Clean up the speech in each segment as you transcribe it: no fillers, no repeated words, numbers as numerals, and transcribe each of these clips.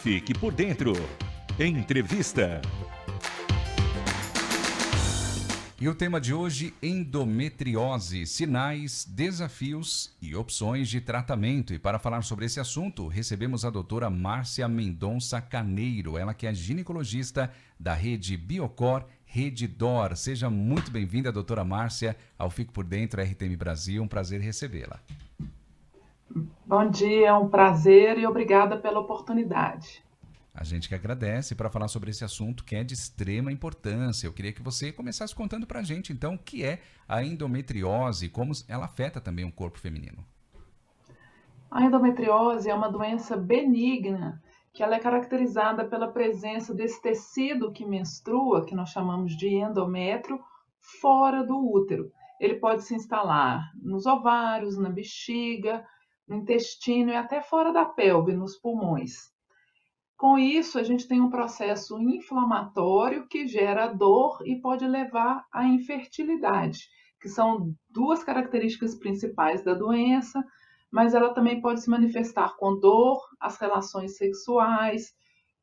Fique por dentro. Entrevista. E o tema de hoje, endometriose, sinais, desafios e opções de tratamento. E para falar sobre esse assunto, recebemos a doutora Márcia Mendonça Caneiro, ela que é ginecologista da rede Biocor Rede DOR. Seja muito bem-vinda, doutora Márcia, ao Fique por Dentro RTM Brasil, um prazer recebê-la. Bom dia, é um prazer e obrigada pela oportunidade. A gente que agradece para falar sobre esse assunto que é de extrema importância. Eu queria que você começasse contando para a gente, então, o que é a endometriose e como ela afeta também o corpo feminino. A endometriose é uma doença benigna, que ela é caracterizada pela presença desse tecido que menstrua, que nós chamamos de endométrio, fora do útero. Ele pode se instalar nos ovários, na bexiga, no intestino e até fora da pelve, nos pulmões. Com isso, a gente tem um processo inflamatório que gera dor e pode levar à infertilidade, que são duas características principais da doença, mas ela também pode se manifestar com dor às relações sexuais,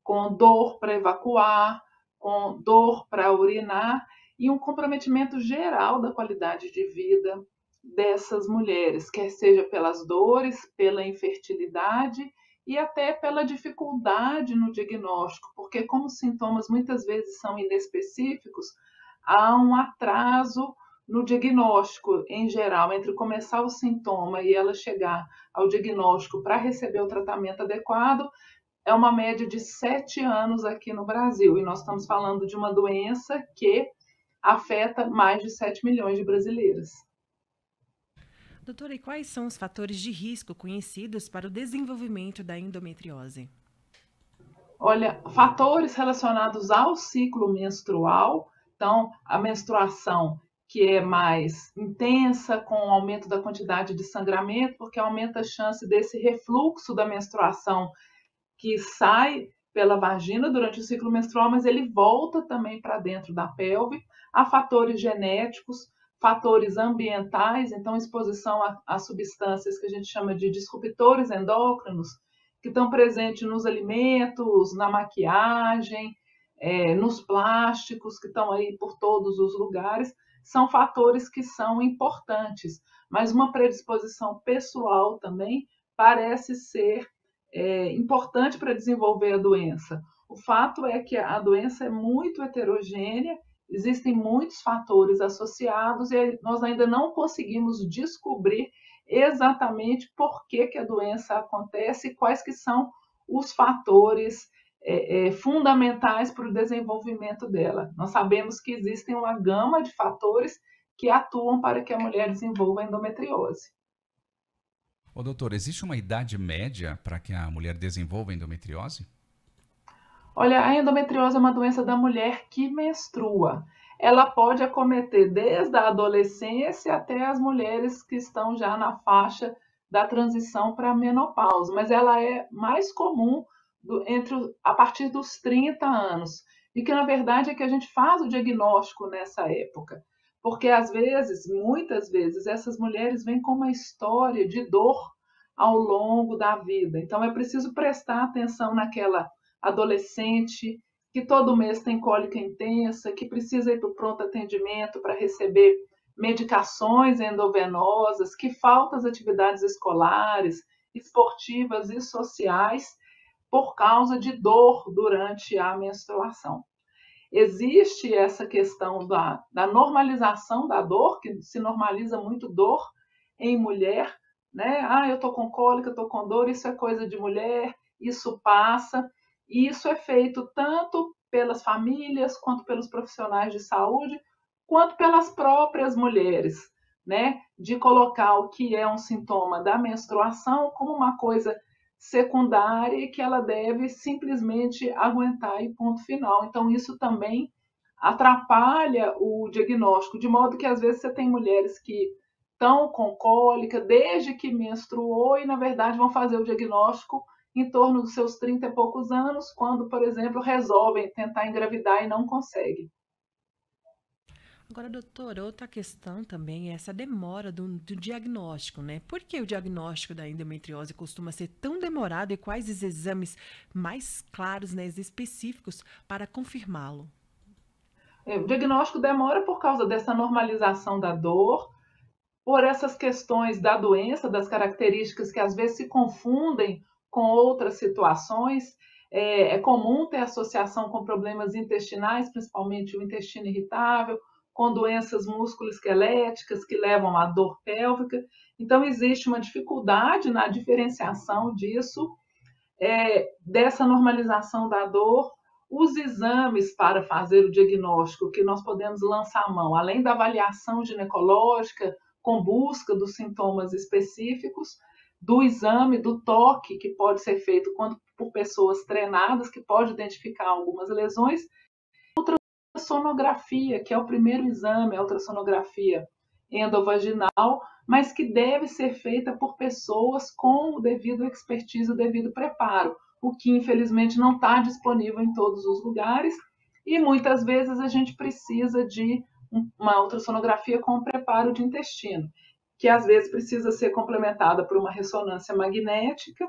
com dor para evacuar, com dor para urinar e um comprometimento geral da qualidade de vida dessas mulheres, quer seja pelas dores, pela infertilidade e até pela dificuldade no diagnóstico, porque como os sintomas muitas vezes são inespecíficos, há um atraso no diagnóstico em geral, entre começar o sintoma e ela chegar ao diagnóstico para receber o tratamento adequado, é uma média de 7 anos aqui no Brasil, e nós estamos falando de uma doença que afeta mais de 7 milhões de brasileiras. Doutora, e quais são os fatores de risco conhecidos para o desenvolvimento da endometriose? Olha, fatores relacionados ao ciclo menstrual, então a menstruação que é mais intensa, com o aumento da quantidade de sangramento, porque aumenta a chance desse refluxo da menstruação que sai pela vagina durante o ciclo menstrual, mas ele volta também para dentro da pelve. Há fatores genéticos, fatores ambientais, então exposição a substâncias que a gente chama de disruptores endócrinos, que estão presentes nos alimentos, na maquiagem, nos plásticos, que estão aí por todos os lugares, são fatores que são importantes, mas uma predisposição pessoal também parece ser importante para desenvolver a doença. O fato é que a doença é muito heterogênea, existem muitos fatores associados e nós ainda não conseguimos descobrir exatamente por que a doença acontece e quais que são os fatores fundamentais para o desenvolvimento dela. Nós sabemos que existem uma gama de fatores que atuam para que a mulher desenvolva endometriose. Ô, doutor, existe uma idade média para que a mulher desenvolva endometriose? Olha, a endometriose é uma doença da mulher que menstrua. Ela pode acometer desde a adolescência até as mulheres que estão já na faixa da transição para a menopausa, mas ela é mais comum a partir dos 30 anos. E que, na verdade, é que a gente faz o diagnóstico nessa época. Porque, às vezes, muitas vezes, essas mulheres vêm com uma história de dor ao longo da vida. Então, é preciso prestar atenção naquela adolescente que todo mês tem cólica intensa, que precisa ir para o pronto atendimento para receber medicações endovenosas, que falta as atividades escolares, esportivas e sociais por causa de dor durante a menstruação. Existe essa questão da normalização da dor, que se normaliza muito dor em mulher, né? Eu estou com cólica, estou com dor, isso é coisa de mulher, isso passa. E isso é feito tanto pelas famílias, quanto pelos profissionais de saúde, quanto pelas próprias mulheres, né? De colocar o que é um sintoma da menstruação como uma coisa secundária e que ela deve simplesmente aguentar e ponto final. Então, isso também atrapalha o diagnóstico, de modo que às vezes você tem mulheres que estão com cólica desde que menstruou e, na verdade, vão fazer o diagnóstico em torno dos seus 30 e poucos anos, quando, por exemplo, resolvem tentar engravidar e não conseguem. Agora, doutora, outra questão também é essa demora do diagnóstico, né? Por que o diagnóstico da endometriose costuma ser tão demorado e quais os exames mais claros, né, específicos para confirmá-lo? O diagnóstico demora por causa dessa normalização da dor, por essas questões da doença, das características que às vezes se confundem com outras situações. É comum ter associação com problemas intestinais, principalmente o intestino irritável, com doenças musculoesqueléticas que levam à dor pélvica. Então, existe uma dificuldade na diferenciação disso, dessa normalização da dor. Os exames para fazer o diagnóstico que nós podemos lançar a mão, além da avaliação ginecológica, com busca dos sintomas específicos, do exame, do toque, que pode ser feito por pessoas treinadas, que pode identificar algumas lesões. A sonografia, que é o primeiro exame, a ultrassonografia endovaginal, mas que deve ser feita por pessoas com o devido expertise, o devido preparo, o que infelizmente não está disponível em todos os lugares, e muitas vezes a gente precisa de uma ultrassonografia com preparo de intestino, que às vezes precisa ser complementada por uma ressonância magnética,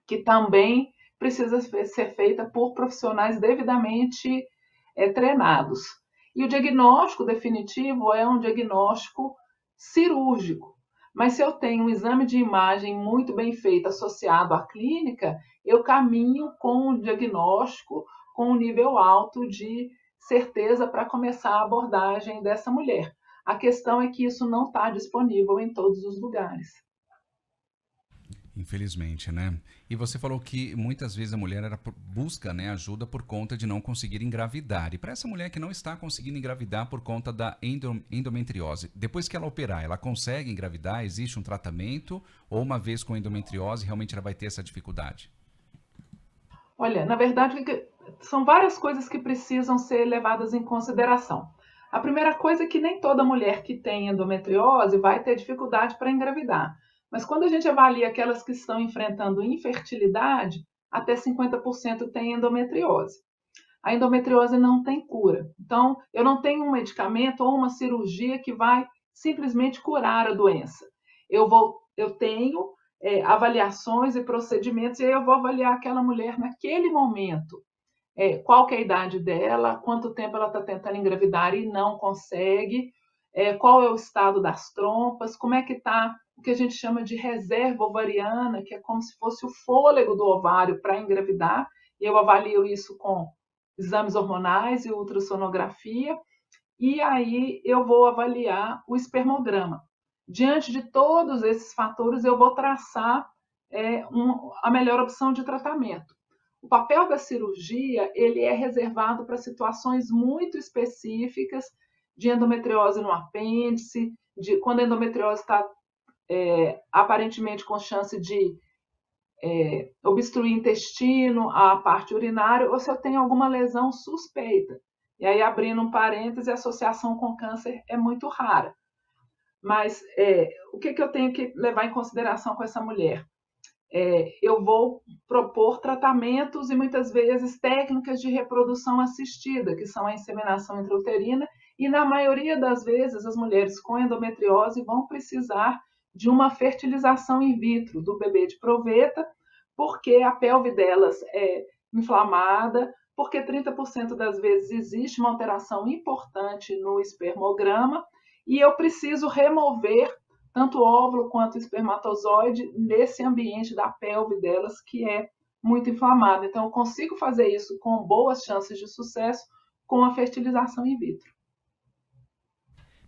que também precisa ser feita por profissionais devidamente treinados. E o diagnóstico definitivo é um diagnóstico cirúrgico. Mas se eu tenho um exame de imagem muito bem feito associado à clínica, eu caminho com um diagnóstico com um nível alto de certeza para começar a abordagem dessa mulher. A questão é que isso não está disponível em todos os lugares. Infelizmente, né? E você falou que muitas vezes a mulher busca, né, ajuda por conta de não conseguir engravidar. E para essa mulher que não está conseguindo engravidar por conta da endometriose, depois que ela operar, ela consegue engravidar? Existe um tratamento? Ou uma vez com endometriose, realmente ela vai ter essa dificuldade? Olha, na verdade, são várias coisas que precisam ser levadas em consideração. A primeira coisa é que nem toda mulher que tem endometriose vai ter dificuldade para engravidar. Mas quando a gente avalia aquelas que estão enfrentando infertilidade, até 50% tem endometriose. A endometriose não tem cura. Então, eu não tenho um medicamento ou uma cirurgia que vai simplesmente curar a doença. Eu tenho avaliações e procedimentos, e aí eu vou avaliar aquela mulher naquele momento. Qual que é a idade dela, quanto tempo ela está tentando engravidar e não consegue, qual é o estado das trompas, como é que está o que a gente chama de reserva ovariana, que é como se fosse o fôlego do ovário para engravidar, e eu avalio isso com exames hormonais e ultrassonografia, e aí eu vou avaliar o espermograma. Diante de todos esses fatores, eu vou traçar a melhor opção de tratamento. O papel da cirurgia ele é reservado para situações muito específicas de endometriose no apêndice, quando a endometriose está aparentemente com chance de obstruir intestino, a parte urinária, ou se eu tenho alguma lesão suspeita. E aí, abrindo um parêntese, a associação com câncer é muito rara. Mas o que eu tenho que levar em consideração com essa mulher? Eu vou propor tratamentos e muitas vezes técnicas de reprodução assistida, que são a inseminação intrauterina, e na maioria das vezes as mulheres com endometriose vão precisar de uma fertilização in vitro do bebê de proveta, porque a pelve delas é inflamada, porque 30% das vezes existe uma alteração importante no espermograma, e eu preciso remover tanto o óvulo quanto o espermatozoide nesse ambiente da pelve delas, que é muito inflamado. Então, eu consigo fazer isso com boas chances de sucesso com a fertilização in vitro.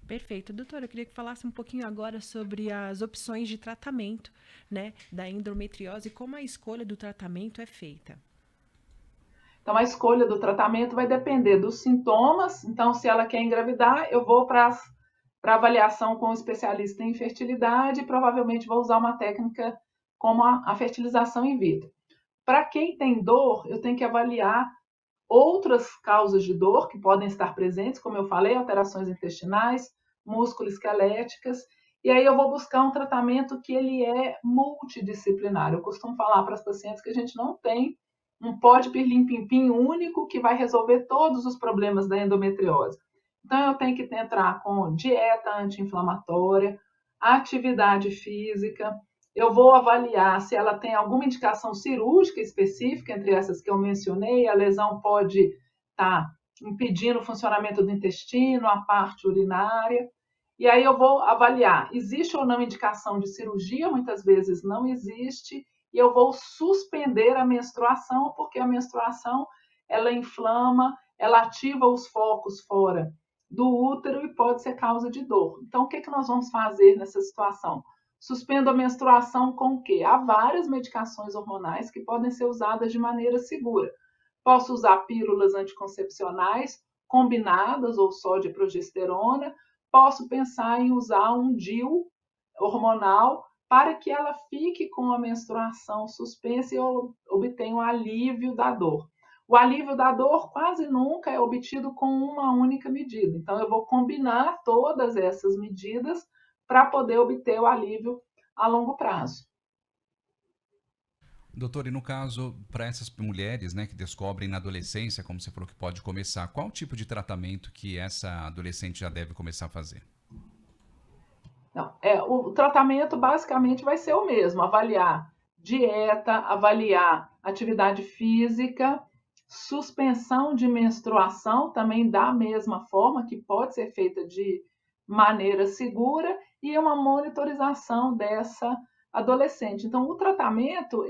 Perfeito. Doutora, eu queria que falasse um pouquinho agora sobre as opções de tratamento, né, da endometriose e como a escolha do tratamento é feita. Então, a escolha do tratamento vai depender dos sintomas. Então, se ela quer engravidar, eu vou para avaliação com um especialista em fertilidade e provavelmente vou usar uma técnica como a fertilização in vitro. Para quem tem dor, eu tenho que avaliar outras causas de dor que podem estar presentes, como eu falei, alterações intestinais, musculoesqueléticas, e aí eu vou buscar um tratamento que ele é multidisciplinar. Eu costumo falar para as pacientes que a gente não tem um pó de pirlim-pim-pim único que vai resolver todos os problemas da endometriose. Então, eu tenho que entrar com dieta anti-inflamatória, atividade física. Eu vou avaliar se ela tem alguma indicação cirúrgica específica, entre essas que eu mencionei. A lesão pode estar impedindo o funcionamento do intestino, a parte urinária. E aí eu vou avaliar, existe ou não indicação de cirurgia, muitas vezes não existe, e eu vou suspender a menstruação, porque a menstruação, ela inflama, ela ativa os focos fora do útero e pode ser causa de dor. Então, o que nós vamos fazer nessa situação? Suspendo a menstruação com o quê? Há várias medicações hormonais que podem ser usadas de maneira segura. Posso usar pílulas anticoncepcionais combinadas ou só de progesterona. Posso pensar em usar um DIU hormonal para que ela fique com a menstruação suspensa e eu obtenha um alívio da dor. O alívio da dor quase nunca é obtido com uma única medida. Então, eu vou combinar todas essas medidas para poder obter o alívio a longo prazo. Doutor, e no caso, para essas mulheres, né, que descobrem na adolescência, como você falou que pode começar, qual tipo de tratamento que essa adolescente já deve começar a fazer? Não, o tratamento basicamente vai ser o mesmo: avaliar dieta, avaliar atividade física, suspensão de menstruação também da mesma forma, que pode ser feita de maneira segura, e uma monitorização dessa adolescente. Então, o tratamento,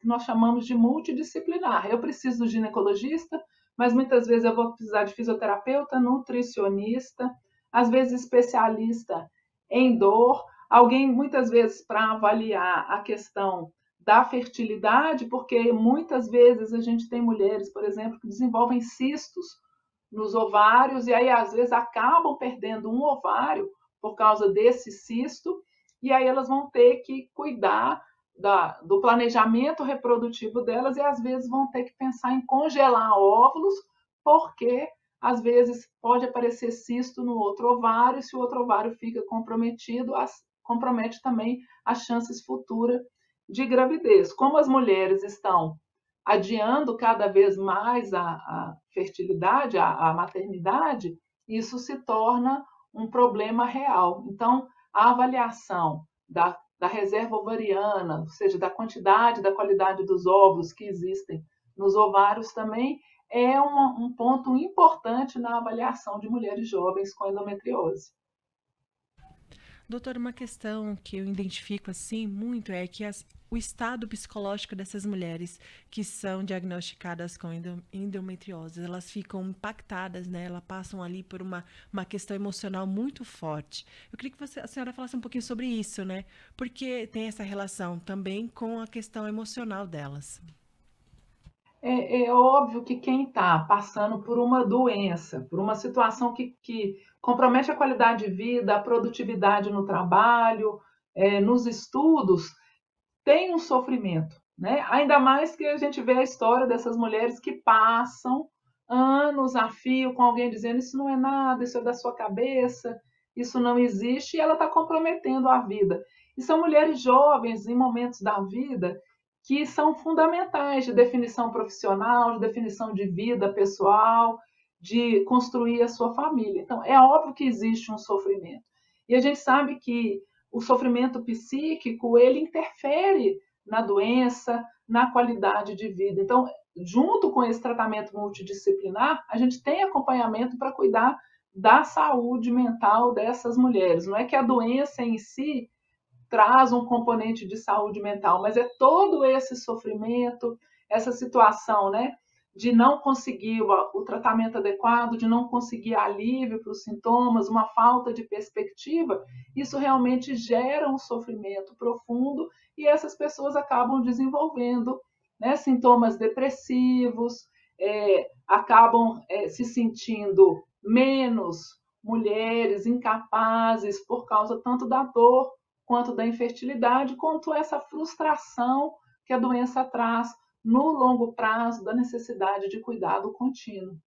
nós chamamos de multidisciplinar. Eu preciso do ginecologista, mas muitas vezes eu vou precisar de fisioterapeuta, nutricionista, às vezes especialista em dor, alguém muitas vezes para avaliar a questão da fertilidade, porque muitas vezes a gente tem mulheres, por exemplo, que desenvolvem cistos nos ovários e aí às vezes acabam perdendo um ovário por causa desse cisto, e aí elas vão ter que cuidar do planejamento reprodutivo delas e às vezes vão ter que pensar em congelar óvulos, porque às vezes pode aparecer cisto no outro ovário, e se o outro ovário fica comprometido, compromete também as chances futuras de gravidez. Como as mulheres estão adiando cada vez mais a fertilidade, a maternidade, isso se torna um problema real. Então, a avaliação da reserva ovariana, ou seja, da quantidade, da qualidade dos óvulos que existem nos ovários também, é um ponto importante na avaliação de mulheres jovens com endometriose. Doutor, uma questão que eu identifico assim muito é que o estado psicológico dessas mulheres que são diagnosticadas com endometriose, elas ficam impactadas, né? Elas passam ali por uma questão emocional muito forte. Eu queria que a senhora falasse um pouquinho sobre isso, né? Porque tem essa relação também com a questão emocional delas. É óbvio que quem está passando por uma doença, por uma situação que compromete a qualidade de vida, a produtividade no trabalho, nos estudos, tem um sofrimento, né? Ainda mais que a gente vê a história dessas mulheres que passam anos a fio com alguém dizendo isso não é nada, isso é da sua cabeça, isso não existe, e ela está comprometendo a vida. E são mulheres jovens em momentos da vida que são fundamentais de definição profissional, de definição de vida pessoal, de construir a sua família. Então, é óbvio que existe um sofrimento. E a gente sabe que o sofrimento psíquico, ele interfere na doença, na qualidade de vida. Então, junto com esse tratamento multidisciplinar, a gente tem acompanhamento para cuidar da saúde mental dessas mulheres. Não é que a doença em si traz um componente de saúde mental, mas é todo esse sofrimento, essa situação, né, de não conseguir o tratamento adequado, de não conseguir alívio para os sintomas, uma falta de perspectiva, isso realmente gera um sofrimento profundo e essas pessoas acabam desenvolvendo, né, sintomas depressivos, acabam se sentindo menos mulheres, incapazes por causa tanto da dor quanto da infertilidade, quanto essa frustração que a doença traz no longo prazo da necessidade de cuidado contínuo.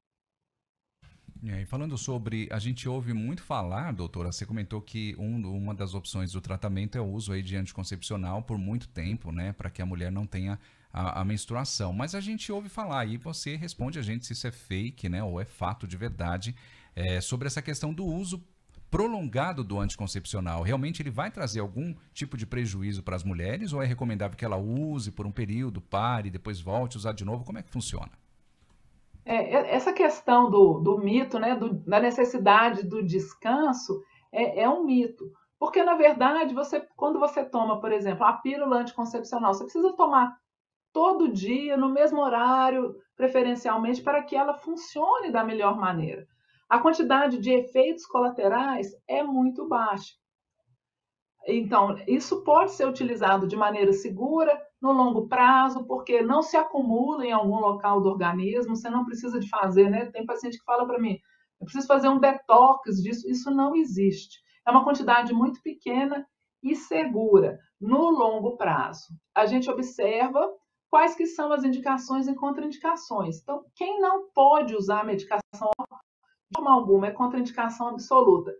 E falando sobre, a gente ouve muito falar, doutora, você comentou que uma das opções do tratamento é o uso aí de anticoncepcional por muito tempo, né, para que a mulher não tenha a menstruação. Mas a gente ouve falar e você responde a gente se isso é fake, né, ou é fato de verdade, sobre essa questão do uso prolongado do anticoncepcional. Realmente ele vai trazer algum tipo de prejuízo para as mulheres ou é recomendável que ela use por um período, pare, depois volte a usar de novo? Como é que funciona? Essa questão do mito, né, da necessidade do descanso, é um mito. Porque, na verdade, quando você toma, por exemplo, a pílula anticoncepcional, você precisa tomar todo dia, no mesmo horário, preferencialmente, para que ela funcione da melhor maneira. A quantidade de efeitos colaterais é muito baixa. Então, isso pode ser utilizado de maneira segura, no longo prazo, porque não se acumula em algum local do organismo, você não precisa de fazer, né? Tem paciente que fala para mim, eu preciso fazer um detox disso, isso não existe. É uma quantidade muito pequena e segura, no longo prazo. A gente observa quais que são as indicações e contraindicações. Então, quem não pode usar a medicação de forma alguma, é contraindicação absoluta.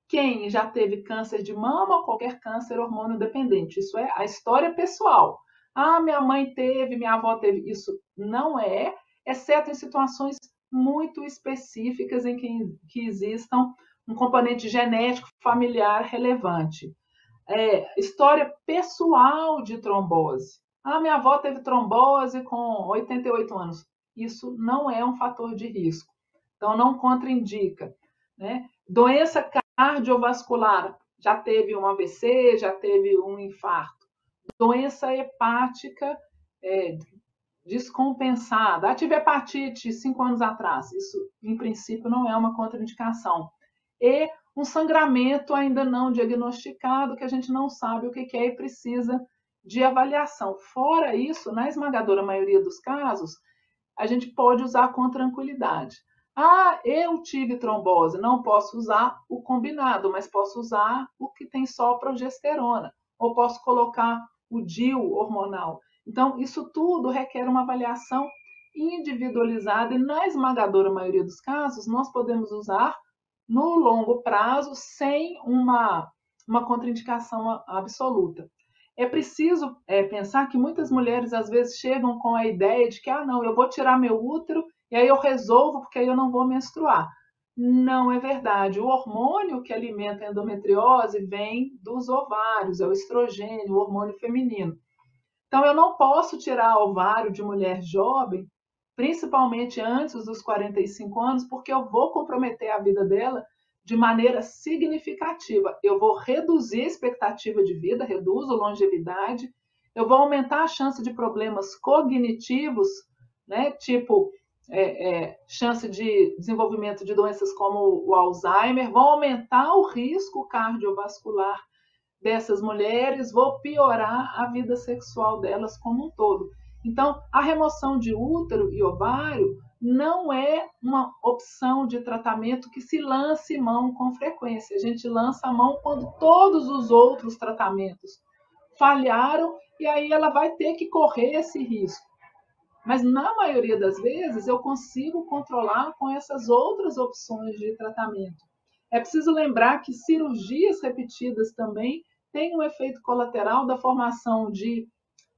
Quem já teve câncer de mama ou qualquer câncer hormônio dependente. Isso é a história pessoal. Ah, minha mãe teve, minha avó teve. Isso não é, exceto em situações muito específicas em que existam um componente genético familiar relevante. História pessoal de trombose. Ah, minha avó teve trombose com 88 anos. Isso não é um fator de risco. Então, não contraindica, né? Doença cardiovascular, já teve um AVC, já teve um infarto. Doença hepática descompensada. Tive hepatite 5 anos atrás. Isso, em princípio, não é uma contraindicação. E um sangramento ainda não diagnosticado, que a gente não sabe o que é e precisa de avaliação. Fora isso, na esmagadora maioria dos casos, a gente pode usar com tranquilidade. Ah, eu tive trombose, não posso usar o combinado, mas posso usar o que tem só progesterona, ou posso colocar o DIU hormonal. Então, isso tudo requer uma avaliação individualizada e, na esmagadora maioria dos casos, nós podemos usar no longo prazo sem uma contraindicação absoluta. É preciso pensar que muitas mulheres às vezes chegam com a ideia de que, não, eu vou tirar meu útero e aí eu resolvo porque aí eu não vou menstruar. Não é verdade. O hormônio que alimenta a endometriose vem dos ovários, é o estrogênio, o hormônio feminino. Então, eu não posso tirar ovário de mulher jovem, principalmente antes dos 45 anos, porque eu vou comprometer a vida dela de maneira significativa. Eu vou reduzir a expectativa de vida, reduzo a longevidade, eu vou aumentar a chance de problemas cognitivos, né, tipo chance de desenvolvimento de doenças como o Alzheimer, vão aumentar o risco cardiovascular dessas mulheres, vou piorar a vida sexual delas como um todo. Então, a remoção de útero e ovário não é uma opção de tratamento que se lance mão com frequência. A gente lança a mão quando todos os outros tratamentos falharam e aí ela vai ter que correr esse risco. Mas, na maioria das vezes, eu consigo controlar com essas outras opções de tratamento. É preciso lembrar que cirurgias repetidas também têm um efeito colateral da formação de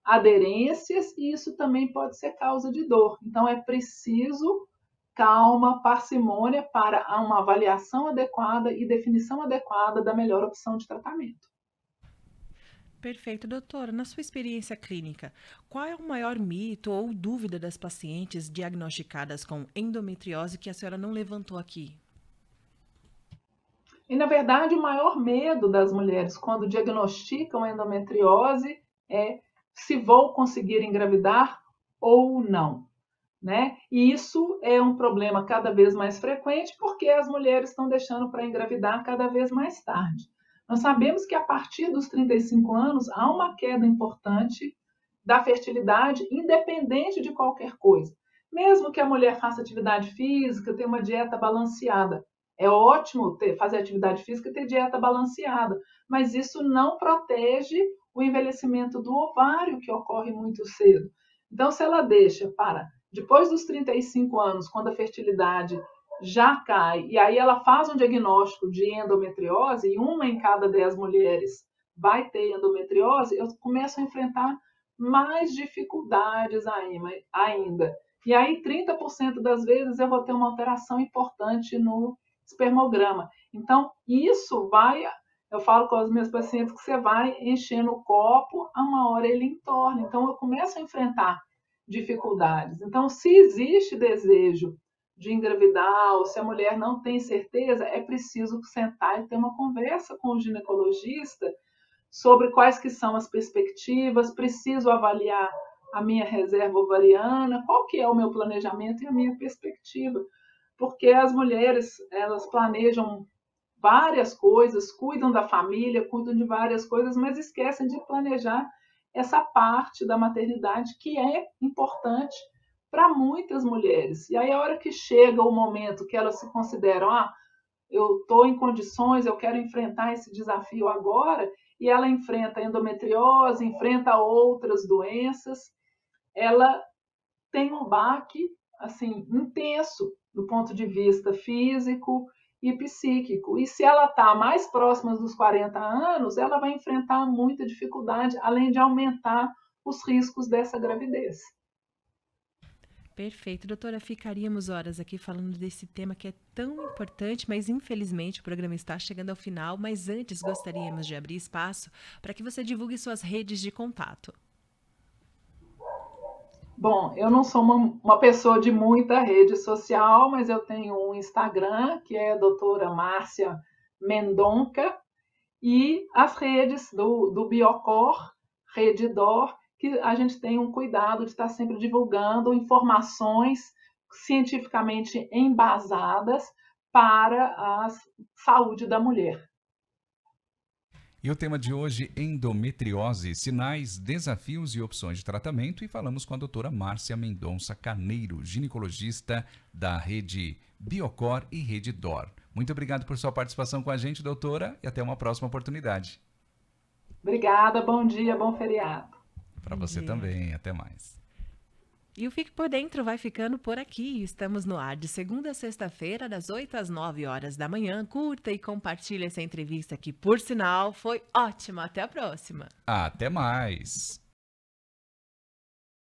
aderências e isso também pode ser causa de dor. Então, é preciso calma, parcimônia para uma avaliação adequada e definição adequada da melhor opção de tratamento. Perfeito, doutora. Na sua experiência clínica, qual é o maior mito ou dúvida das pacientes diagnosticadas com endometriose que a senhora não levantou aqui? E, na verdade, o maior medo das mulheres quando diagnosticam endometriose é se vou conseguir engravidar ou não, né? E isso é um problema cada vez mais frequente porque as mulheres estão deixando para engravidar cada vez mais tarde. Nós sabemos que a partir dos 35 anos há uma queda importante da fertilidade, independente de qualquer coisa. Mesmo que a mulher faça atividade física, tenha uma dieta balanceada. É ótimo fazer atividade física e ter dieta balanceada, mas isso não protege o envelhecimento do ovário, que ocorre muito cedo. Então, se ela deixa para depois dos 35 anos, quando a fertilidade já cai, e aí ela faz um diagnóstico de endometriose, e 1 em cada 10 mulheres vai ter endometriose, eu começo a enfrentar mais dificuldades ainda. E aí, 30% das vezes, eu vou ter uma alteração importante no espermograma. Então, isso vai, eu falo com os meus pacientes que você vai enchendo o copo, a uma hora ele entorna. Então, eu começo a enfrentar dificuldades. Então, se existe desejo de engravidar, ou se a mulher não tem certeza, é preciso sentar e ter uma conversa com o ginecologista sobre quais que são as perspectivas, preciso avaliar a minha reserva ovariana, qual que é o meu planejamento e a minha perspectiva. Porque as mulheres, elas planejam várias coisas, cuidam da família, cuidam de várias coisas, mas esquecem de planejar essa parte da maternidade que é importante para muitas mulheres. E aí, a hora que chega o momento que elas se consideram, eu estou em condições, eu quero enfrentar esse desafio agora, e ela enfrenta a endometriose, enfrenta outras doenças, ela tem um baque assim, intenso do ponto de vista físico e psíquico. E se ela está mais próxima dos 40 anos, ela vai enfrentar muita dificuldade, além de aumentar os riscos dessa gravidez. Perfeito, doutora. Ficaríamos horas aqui falando desse tema que é tão importante, mas infelizmente o programa está chegando ao final. Mas antes gostaríamos de abrir espaço para que você divulgue suas redes de contato. Bom, eu não sou uma pessoa de muita rede social, mas eu tenho um Instagram, que é a doutora Márcia Mendonca, e as redes do Biocor, Redidor, que a gente tem um cuidado de estar sempre divulgando informações cientificamente embasadas para a saúde da mulher. E o tema de hoje, endometriose, sinais, desafios e opções de tratamento. E falamos com a doutora Márcia Mendonça Carneiro, ginecologista da rede Biocor e Rede DOR. Muito obrigado por sua participação com a gente, doutora, e até uma próxima oportunidade. Obrigada, bom dia, bom feriado. Para você também, até mais. E o Fique por Dentro vai ficando por aqui. Estamos no ar de segunda a sexta-feira, das 8 às 9 horas da manhã. Curta e compartilhe essa entrevista que, por sinal, foi ótima. Até a próxima. Até mais.